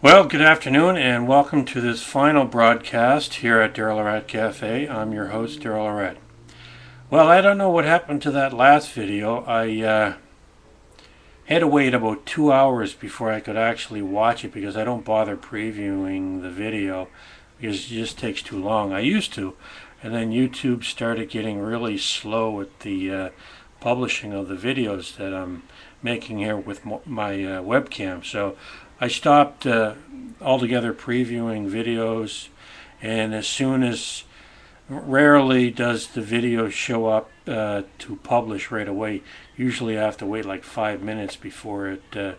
Well, good afternoon and welcome to this final broadcast here at daryllorette Cafe. I'm your host, Daryllorette. Well, I don't know what happened to that last video. I had to wait about 2 hours before I could actually watch it because I don't bother previewing the video because it just takes too long. I used to, and then YouTube started getting really slow with the publishing of the videos that I'm making here with my webcam. So I stopped altogether previewing videos, and as soon as rarely does the video show up to publish right away. Usually I have to wait like 5 minutes before it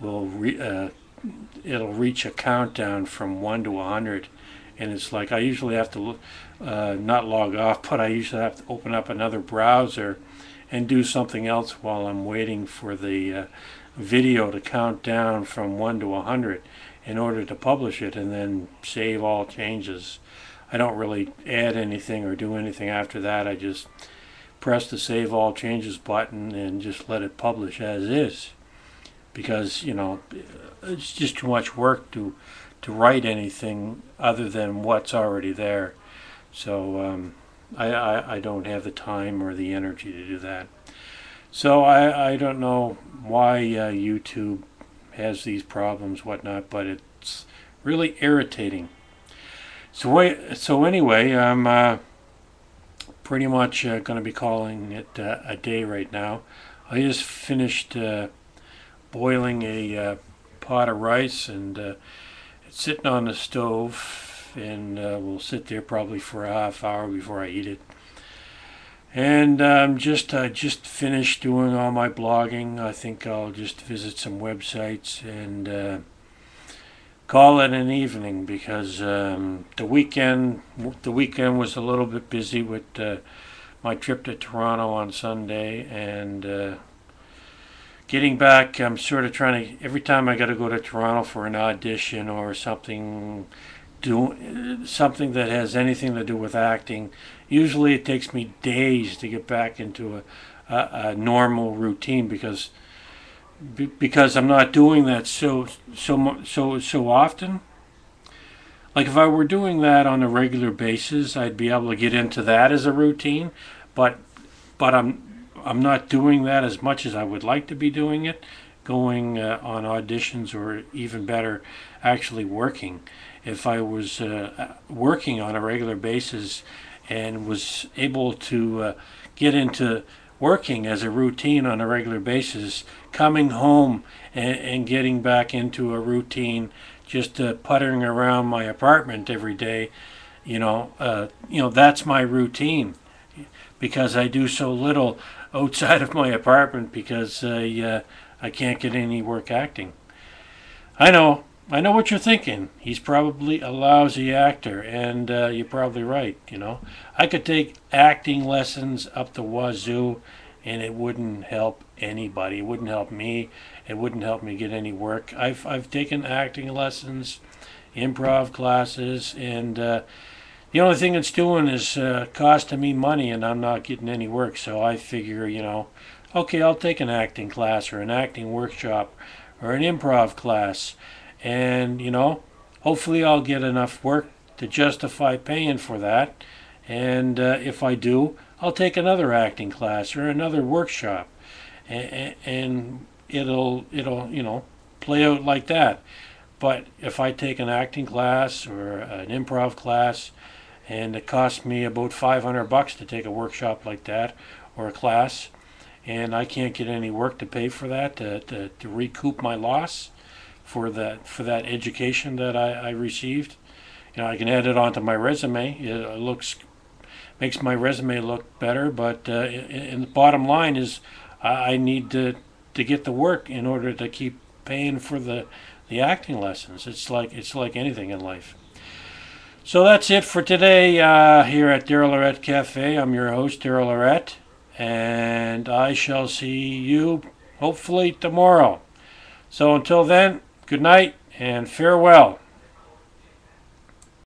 it'll reach a countdown from 1 to 100, and it's like I usually have to not log off, but I usually have to open up another browser and do something else while I'm waiting for the video to count down from 1 to 100 in order to publish it, and then save all changes. I don't really add anything or do anything after that. I just press the save all changes button and just let it publish as is, because it's just too much work to write anything other than what's already there. So I don't have the time or the energy to do that. So I don't know why YouTube has these problems, whatnot, but it's really irritating. So anyway, I'm pretty much going to be calling it a day right now. I just finished boiling a pot of rice, and it's sitting on the stove, and will sit there probably for a half hour before I eat it. And I just finished doing all my blogging. I think I'll just visit some websites and call it an evening, because the weekend was a little bit busy with my trip to Toronto on Sunday, and getting back, I'm sort of trying to, every time I got to go to Toronto for an audition or something that has anything to do with acting, usually it takes me days to get back into a normal routine, because I'm not doing that so often. Like if I were doing that on a regular basis, I'd be able to get into that as a routine, but I'm not doing that as much as I would like to be doing it, going on auditions, or even better, actually working. If I was working on a regular basis and was able to get into working as a routine on a regular basis, coming home and getting back into a routine, just puttering around my apartment every day, that's my routine, because I do so little outside of my apartment, because I can't get any work acting. I know what you're thinking. He's probably a lousy actor, and you're probably right. I could take acting lessons up the wazoo, and it wouldn't help anybody. It wouldn't help me. It wouldn't help me get any work. I've taken acting lessons, improv classes, and the only thing it's doing is costing me money, and I'm not getting any work. So I figure, okay, I'll take an acting class or an acting workshop or an improv class, and hopefully I'll get enough work to justify paying for that. And if I do, I'll take another acting class or another workshop, and it'll play out like that. But if I take an acting class or an improv class, and it costs me about $500 to take a workshop like that or a class, and I can't get any work to pay for that, to recoup my loss for that education that I received, I can add it onto my resume. It makes my resume look better, but and the bottom line is I need to get the work in order to keep paying for the acting lessons. It's like anything in life. So that's it for today here at daryllorette Cafe. I'm your host, Daryllorette, and I shall see you hopefully tomorrow. So until then, good night and farewell.